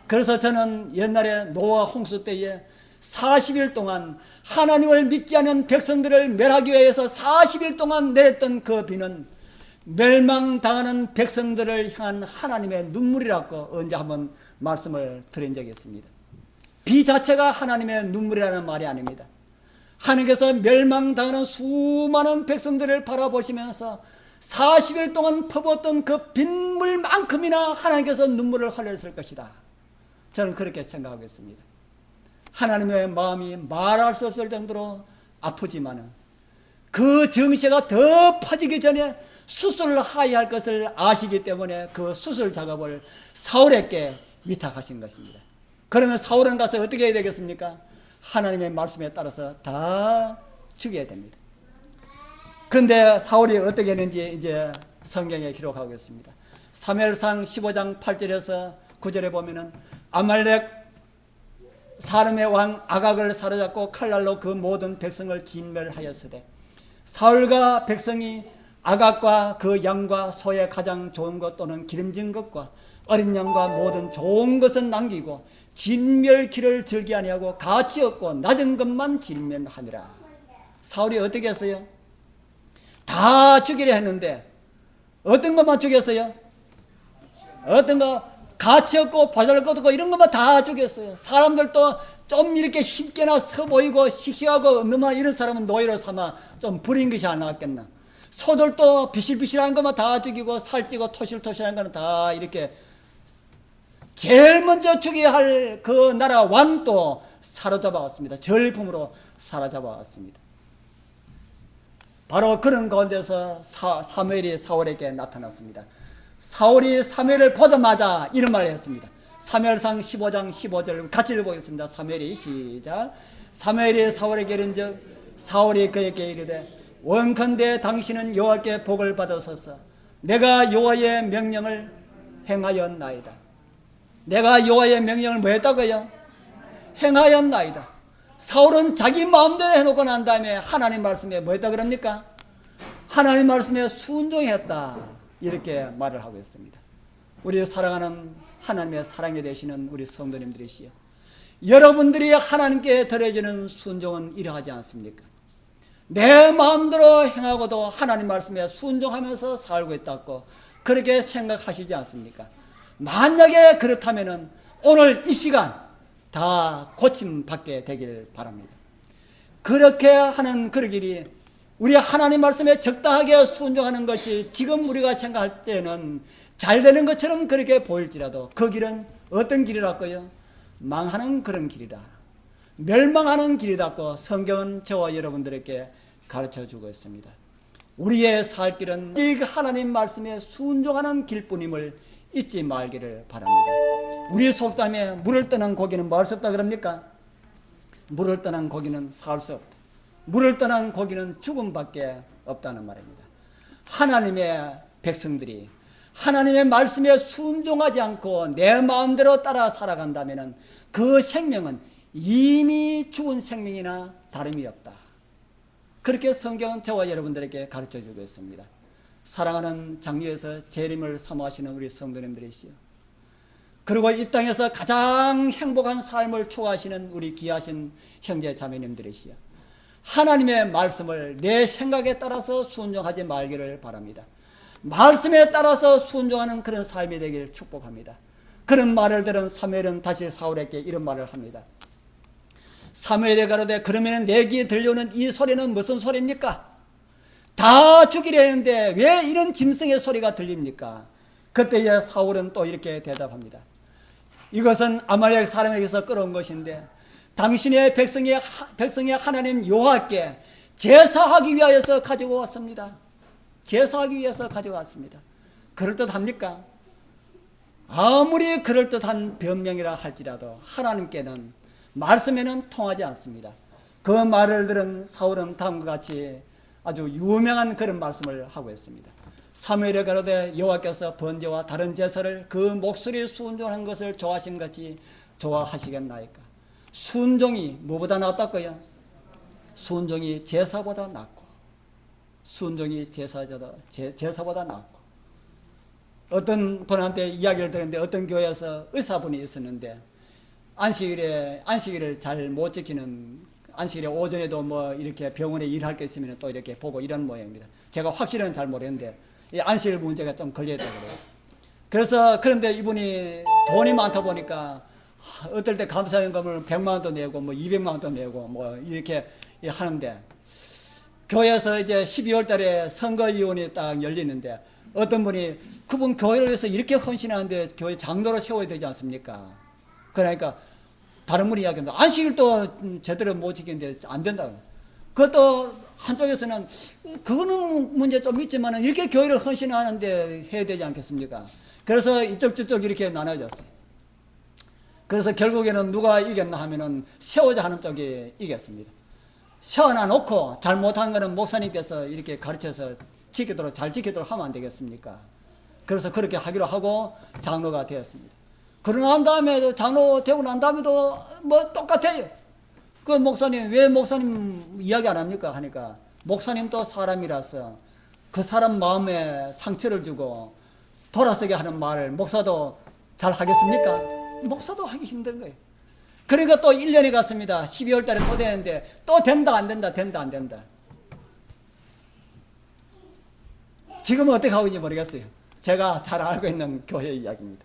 그래서 저는 옛날에 노아 홍수 때에 40일 동안 하나님을 믿지 않은 백성들을 멸하기 위해서 40일 동안 내렸던 그 비는 멸망당하는 백성들을 향한 하나님의 눈물이라고 언제 한번 말씀을 드린 적이 있습니다. 비 자체가 하나님의 눈물이라는 말이 아닙니다. 하나님께서 멸망당하는 수많은 백성들을 바라보시면서 40일 동안 퍼붓던 그 빗물만큼이나 하나님께서 눈물을 흘렸을 것이다. 저는 그렇게 생각하고 있습니다. 하나님의 마음이 말할 수 없을 정도로 아프지만은 그 정세가 더 퍼지기 전에 수술을 하여야 할 것을 아시기 때문에 그 수술 작업을 사울에게 위탁하신 것입니다. 그러면 사울은 가서 어떻게 해야 되겠습니까? 하나님의 말씀에 따라서 다 죽여야 됩니다. 그런데 사울이 어떻게 했는지 이제 성경에 기록하고 있습니다. 사무엘상 15장 8절에서 9절에 보면은 아말렉 사람의 왕 아각을 사로잡고 칼날로 그 모든 백성을 진멸하였으되 사울과 백성이 아각과 그 양과 소의 가장 좋은 것 또는 기름진 것과 어린 양과 모든 좋은 것은 남기고 진멸기를 즐기 아니하고 가치 없고 낮은 것만 진멸하니라. 사울이 어떻게 했어요? 다 죽이려 했는데 어떤 것만 죽였어요? 어떤 거 가치 없고 바다를 걷고 이런 것만 다 죽였어요. 사람들도 좀 이렇게 힘께나 서 보이고 씩씩하고 너무 이런 사람은 노예로 삼아 좀 부린 것이 안 나왔겠나. 소들도 비실비실한 것만 다 죽이고 살찌고 토실토실한 것은 다 이렇게 제일 먼저 죽여야 할 그 나라 왕도 사로잡아 왔습니다. 전리품으로 사로잡아 왔습니다. 바로 그런 가운데서 사무엘이 사울에게 나타났습니다. 사울이 사무엘을 보자마자 이런 말을 했습니다. 사무엘상 15장 15절 같이 읽어보겠습니다. 사무엘이 시작. 사무엘이 사울에게 이른즉 사울이 그에게 이르되 원컨대 당신은 여호와께 복을 받으소서. 내가 여호와의 명령을 행하였나이다. 내가 여호와의 명령을 뭐 했다고요? 행하였나이다. 사울은 자기 마음대로 해놓고 난 다음에 하나님 말씀에 뭐 했다 그럽니까? 하나님 말씀에 순종했다. 이렇게 말을 하고 있습니다. 우리 사랑하는 하나님의 사랑이 되시는 우리 성도님들이시여, 여러분들이 하나님께 드려지는 순종은 이러하지 않습니까? 내 마음대로 행하고도 하나님 말씀에 순종하면서 살고 있다고 그렇게 생각하시지 않습니까? 만약에 그렇다면 오늘 이 시간 다 고침받게 되길 바랍니다. 그렇게 하는 그 길이 우리 하나님 말씀에 적당하게 순종하는 것이 지금 우리가 생각할 때는 잘 되는 것처럼 그렇게 보일지라도 그 길은 어떤 길이라고요? 망하는 그런 길이다. 멸망하는 길이라고 성경은 저와 여러분들에게 가르쳐주고 있습니다. 우리의 살 길은 하나님 말씀에 순종하는 길뿐임을 잊지 말기를 바랍니다. 우리 속담에 물을 떠난 고기는 뭐 할 수 없다 그럽니까? 물을 떠난 고기는 살 수 없다. 물을 떠난 고기는 죽음밖에 없다는 말입니다. 하나님의 백성들이 하나님의 말씀에 순종하지 않고 내 마음대로 따라 살아간다면 그 생명은 이미 죽은 생명이나 다름이 없다. 그렇게 성경은 저와 여러분들에게 가르쳐주고 있습니다. 사랑하는 장유에서 재림을 사모하시는 우리 성도님들이시여, 그리고 이 땅에서 가장 행복한 삶을 추구하시는 우리 귀하신 형제 자매님들이시여, 하나님의 말씀을 내 생각에 따라서 순종하지 말기를 바랍니다. 말씀에 따라서 순종하는 그런 삶이 되기를 축복합니다. 그런 말을 들은 사무엘은 다시 사울에게 이런 말을 합니다. 사무엘이 가로되 그러면 내 귀에 들려오는 이 소리는 무슨 소리입니까? 다 죽이려 했는데 왜 이런 짐승의 소리가 들립니까? 그때에 사울은 또 이렇게 대답합니다. 이것은 아말렉 사람에게서 끌어온 것인데 당신의 백성의 하나님 여호와께 제사하기 위하여서 가지고 왔습니다. 제사하기 위해서 가져왔습니다. 그럴듯합니까? 아무리 그럴듯한 변명이라 할지라도 하나님께는 말씀에는 통하지 않습니다. 그 말을 들은 사울은 다음과 같이 아주 유명한 그런 말씀을 하고 있습니다. 사무엘에 가로되 여호와께서 번제와 다른 제사를 그 목소리에 순종한 것을 좋아하신 같이 좋아하시겠나이까. 순종이 뭐보다 낫다고요? 순종이 제사보다 낫고, 순종이 제사보다 낫고. 어떤 분한테 이야기를 들었는데, 어떤 교회에서 의사분이 있었는데 안식일을 잘 못 지키는, 안식일에 오전에도 뭐 이렇게 병원에 일할 게 있으면 또 이렇게 보고 이런 모양입니다. 제가 확실히는 잘 모르겠는데 이 안식일 문제가 좀 걸려있다고 그래요. 그래서 그런데 이분이 돈이 많다 보니까 어떨 때 감사연금을 100만 원도 내고 뭐 200만 원도 내고 뭐 이렇게 하는데, 교회에서 이제 12월 달에 선거위원회 딱 열리는데 어떤 분이 그분 교회를 위해서 이렇게 헌신하는데 교회 장로로 세워야 되지 않습니까? 그러니까 다른 분이 이야기합니다. 안식일도 제대로 못 지키는데 안 된다고. 그것도 한쪽에서는 그거는 문제 좀 있지만 이렇게 교회를 헌신하는데 해야 되지 않겠습니까? 그래서 이쪽 저쪽 이렇게 나눠졌어요. 그래서 결국에는 누가 이겼나 하면은 세워자 하는 쪽이 이겼습니다. 세워놔 놓고 잘못한 거는 목사님께서 이렇게 가르쳐서 잘 지키도록 하면 안 되겠습니까? 그래서 그렇게 하기로 하고 장로가 되었습니다. 그러고 난 다음에도, 장로 되고 난 다음에도 뭐 똑같아요. 그 목사님, 왜 목사님 이야기 안 합니까? 하니까 목사님도 사람이라서 그 사람 마음에 상처를 주고 돌아서게 하는 말을 목사도 잘 하겠습니까? 목사도 하기 힘든 거예요. 그러니까 또 1년이 갔습니다. 12월 달에 또 되는데 또 된다 안 된다, 된다 안 된다. 지금은 어떻게 하고 있는지 모르겠어요. 제가 잘 알고 있는 교회 이야기입니다.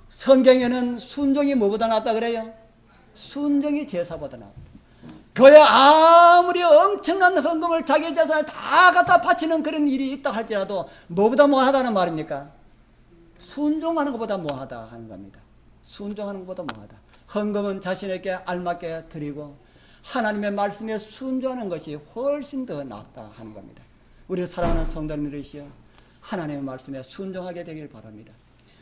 성경에는 순종이 뭐보다 낫다 그래요? 순종이 제사보다 낫다. 교회 아무리 엄청난 헌금을 자기 재산을 다 갖다 바치는 그런 일이 있다 할지라도 뭐보다 뭐하다는 말입니까? 순종하는 것보다 뭐하다 하는 겁니다. 순종하는 것보다 뭐하다. 헌금은 자신에게 알맞게 드리고 하나님의 말씀에 순종하는 것이 훨씬 더 낫다 하는 겁니다. 우리 사랑하는 성도님들이시여, 하나님의 말씀에 순종하게 되길 바랍니다.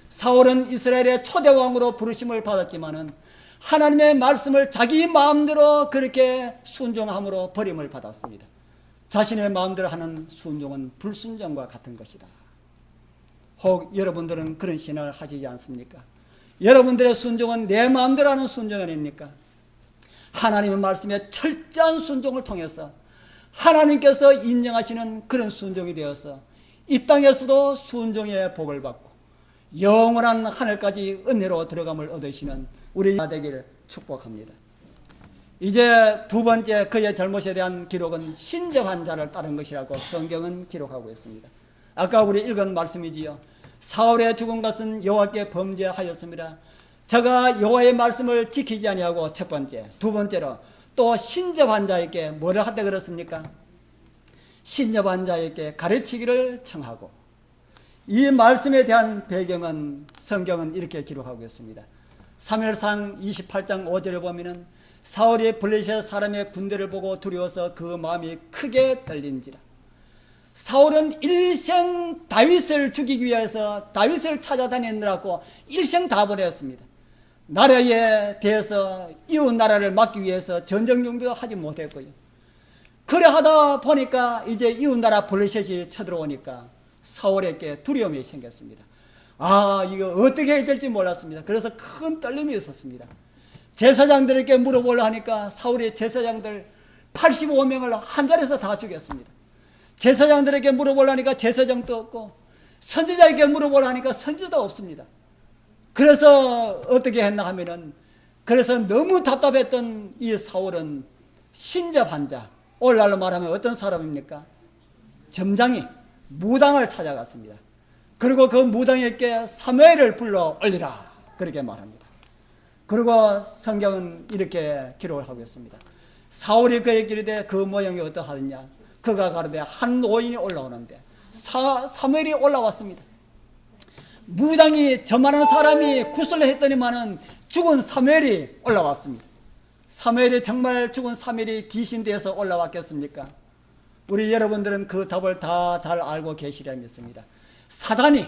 사울은 이스라엘의 초대왕으로 부르심을 받았지만은 하나님의 말씀을 자기 마음대로 그렇게 순종함으로 버림을 받았습니다. 자신의 마음대로 하는 순종은 불순종과 같은 것이다. 혹 여러분들은 그런 신앙을 하시지 않습니까? 여러분들의 순종은 내 마음대로 하는 순종 아닙니까? 하나님의 말씀에 철저한 순종을 통해서 하나님께서 인정하시는 그런 순종이 되어서 이 땅에서도 순종의 복을 받고 영원한 하늘까지 은혜로 들어감을 얻으시는 우리 되기를 축복합니다. 이제 두 번째 그의 잘못에 대한 기록은 신접한 자를 따른 것이라고 성경은 기록하고 있습니다. 아까 우리 읽은 말씀이지요. 사울의 죽은 것은 여호와께 범죄하였습니다. 저가 여호와의 말씀을 지키지 아니하고 첫 번째, 두 번째로 또 신접한 자에게 뭐를 하다 그렇습니까? 신접한 자에게 가르치기를 청하고, 이 말씀에 대한 배경은 성경은 이렇게 기록하고 있습니다. 사무엘상 28장 5절에 보면은 사울이 블레셋 사람의 군대를 보고 두려워서 그 마음이 크게 떨린지라. 사울은 일생 다윗을 죽이기 위해서 다윗을 찾아다니느라고 일생 다 보냈습니다. 나라에 대해서 이웃 나라를 막기 위해서 전쟁 준비도 하지 못했고요. 그래 하다 보니까 이제 이웃 나라 블레셋이 쳐들어오니까 사울에게 두려움이 생겼습니다. 이거 어떻게 해야 될지 몰랐습니다. 그래서 큰 떨림이 있었습니다. 제사장들에게 물어보려 하니까 사울이 제사장들 85명을 한 자리에서 다 죽였습니다. 제사장들에게 물어보려 하니까 제사장도 없고, 선지자에게 물어보려 하니까 선지자도 없습니다. 그래서 어떻게 했나 하면은, 그래서 너무 답답했던 이 사울은 신접한 자, 오늘날로 말하면 어떤 사람입니까? 점장이 무당을 찾아갔습니다. 그리고 그 무당에게 사무엘을 불러 올리라, 그렇게 말합니다. 그리고 성경은 이렇게 기록을 하고 있습니다. 사울이 그에게 이르되 그 모양이 어떠하느냐? 그가 가로되 한 노인이 올라오는데, 사무엘이 올라왔습니다. 무당이 저만한 사람이 구슬을 했더니만은 죽은 사무엘이 올라왔습니다. 사무엘이 정말 죽은 사무엘이 귀신 되어서 올라왔겠습니까? 우리 여러분들은 그 답을 다 잘 알고 계시리라 믿습니다. 사단이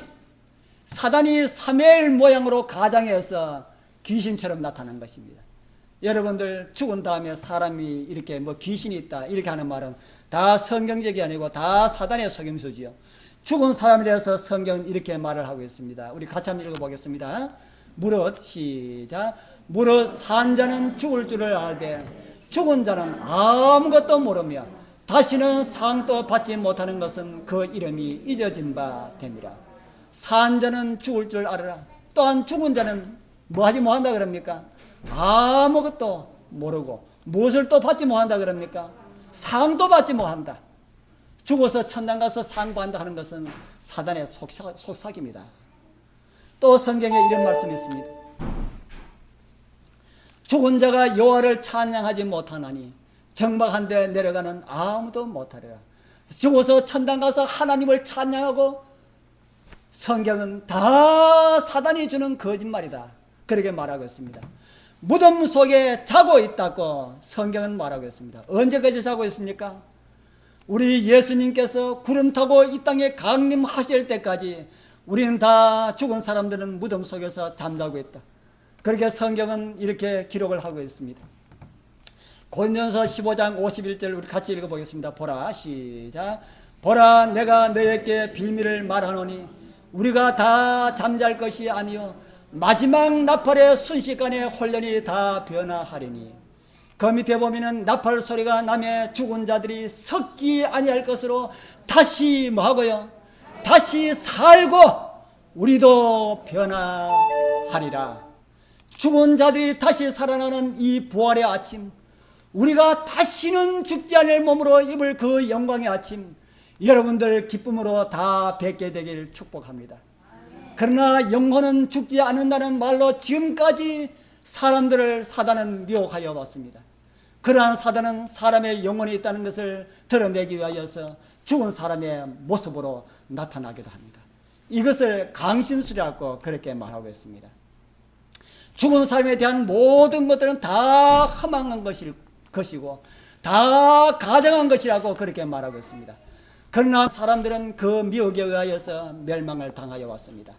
사무엘 모양으로 가장해서 귀신처럼 나타난 것입니다. 여러분들 죽은 다음에 사람이 이렇게 뭐 귀신이 있다 이렇게 하는 말은 다 성경적이 아니고 다 사단의 속임수지요. 죽은 사람에 대해서 성경은 이렇게 말을 하고 있습니다. 우리 같이 한번 읽어보겠습니다. 무릇 시작. 무릇 산 자는 죽을 줄을 알되 죽은 자는 아무것도 모르며 다시는 상도 받지 못하는 것은 그 이름이 잊어진 바 됨이라. 산 자는 죽을 줄 알아라. 또한 죽은 자는 뭐하지 못한다 그럽니까? 아무것도 모르고 무엇을 또 받지 못한다 그럽니까? 상도 받지 못한다. 죽어서 천당 가서 상 받는다 하는 것은 사단의 속삭입니다. 또 성경에 이런 말씀이 있습니다. 죽은 자가 여호와를 찬양하지 못하나니 정박한 데 내려가는 아무도 못하리라. 죽어서 천당 가서 하나님을 찬양하고 성경은 다 사단이 주는 거짓말이다. 그렇게 말하고 있습니다. 무덤 속에 자고 있다고 성경은 말하고 있습니다. 언제까지 자고 있습니까? 우리 예수님께서 구름 타고 이 땅에 강림하실 때까지 우리는 다 죽은 사람들은 무덤 속에서 잠자고 있다. 그렇게 성경은 이렇게 기록을 하고 있습니다. 고린도전서 15장 51절 우리 같이 읽어보겠습니다. 보라 시작. 보라 내가 너에게 비밀을 말하노니 우리가 다 잠잘 것이 아니요 마지막 나팔의 순식간에 혼련이 다 변화하리니 그 밑에 보면은 나팔 소리가 나며 죽은 자들이 썩지 아니할 것으로 다시 뭐하고요? 다시 살고 우리도 변화하리라. 죽은 자들이 다시 살아나는 이 부활의 아침, 우리가 다시는 죽지 않을 몸으로 입을 그 영광의 아침, 여러분들 기쁨으로 다 뵙게 되길 축복합니다. 그러나 영혼은 죽지 않는다는 말로 지금까지 사단은 미혹하여 왔습니다. 그러한 사단은 사람의 영혼이 있다는 것을 드러내기 위하여서 죽은 사람의 모습으로 나타나기도 합니다. 이것을 강신술이라고 그렇게 말하고 있습니다. 죽은 사람에 대한 모든 것들은 다 허망한 것이고 다 가정한 것이라고 그렇게 말하고 있습니다. 그러나 사람들은 그 미혹에 의하여서 멸망을 당하여 왔습니다.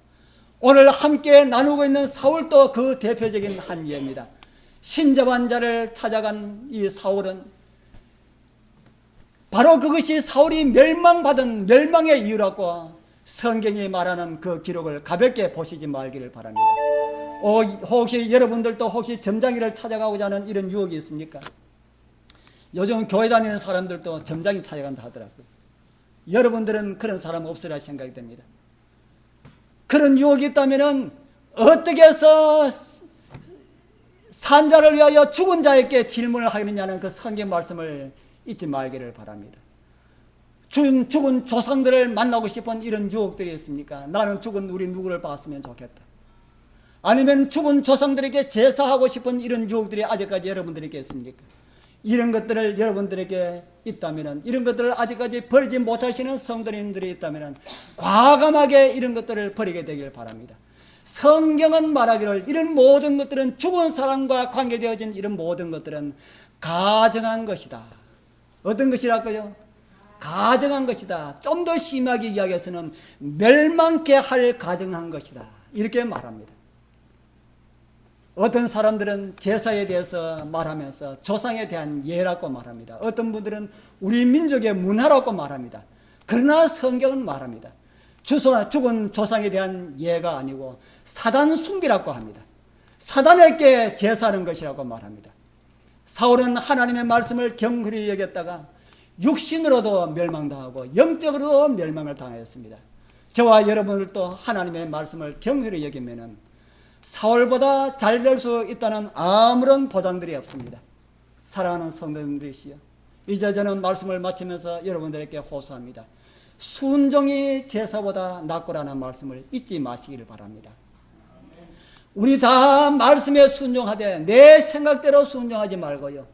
오늘 함께 나누고 있는 사울도 그 대표적인 한 예입니다. 신접한 자를 찾아간 이 사울은 바로 그것이 사울이 멸망받은 멸망의 이유라고 성경이 말하는 그 기록을 가볍게 보시지 말기를 바랍니다. 혹시 여러분들도 혹시 점장이를 찾아가고자 하는 이런 유혹이 있습니까? 요즘 교회 다니는 사람들도 점장이 찾아간다 하더라고요. 여러분들은 그런 사람 없으리라 생각이 됩니다. 그런 유혹이 있다면 어떻게 해서 산자를 위하여 죽은 자에게 질문을 하겠느냐는 그 성경 말씀을 잊지 말기를 바랍니다. 죽은 조상들을 만나고 싶은 이런 유혹들이 있습니까? 나는 죽은 우리 누구를 봤으면 좋겠다. 아니면 죽은 조상들에게 제사하고 싶은 이런 유혹들이 아직까지 여러분들에게 있습니까? 이런 것들을 여러분들에게 있다면, 이런 것들을 아직까지 버리지 못하시는 성도님들이 있다면 과감하게 이런 것들을 버리게 되길 바랍니다. 성경은 말하기를 이런 모든 것들은 죽은 사람과 관계되어진 이런 모든 것들은 가정한 것이다. 어떤 것이랄까요? 가정한 것이다. 좀 더 심하게 이야기해서는 멸망케 할 가정한 것이다. 이렇게 말합니다. 어떤 사람들은 제사에 대해서 말하면서 조상에 대한 예라고 말합니다. 어떤 분들은 우리 민족의 문화라고 말합니다. 그러나 성경은 말합니다. 죽은 조상에 대한 예가 아니고 사단 숭배라고 합니다. 사단에게 제사하는 것이라고 말합니다. 사울은 하나님의 말씀을 경홀히 여겼다가 육신으로도 멸망당하고 영적으로도 멸망을 당하였습니다. 저와 여러분들도 하나님의 말씀을 경홀히 여기면은 사울보다 잘 될 수 있다는 아무런 보장들이 없습니다. 사랑하는 성도님들이시여, 이제 저는 말씀을 마치면서 여러분들에게 호소합니다. 순종이 제사보다 낫고라는 말씀을 잊지 마시기를 바랍니다. 우리 다 말씀에 순종하되 내 생각대로 순종하지 말고요,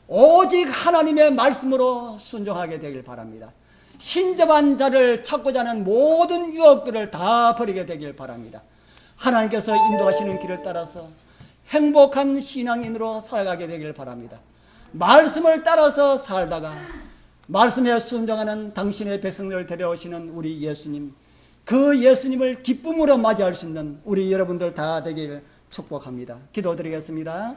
오직 하나님의 말씀으로 순종하게 되길 바랍니다. 신접한 자를 찾고자 하는 모든 유혹들을 다 버리게 되길 바랍니다. 하나님께서 인도하시는 길을 따라서 행복한 신앙인으로 살아가게 되길 바랍니다. 말씀을 따라서 살다가 말씀에 순종하는 당신의 백성들을 데려오시는 우리 예수님, 그 예수님을 기쁨으로 맞이할 수 있는 우리 여러분들 다 되길 축복합니다. 기도드리겠습니다.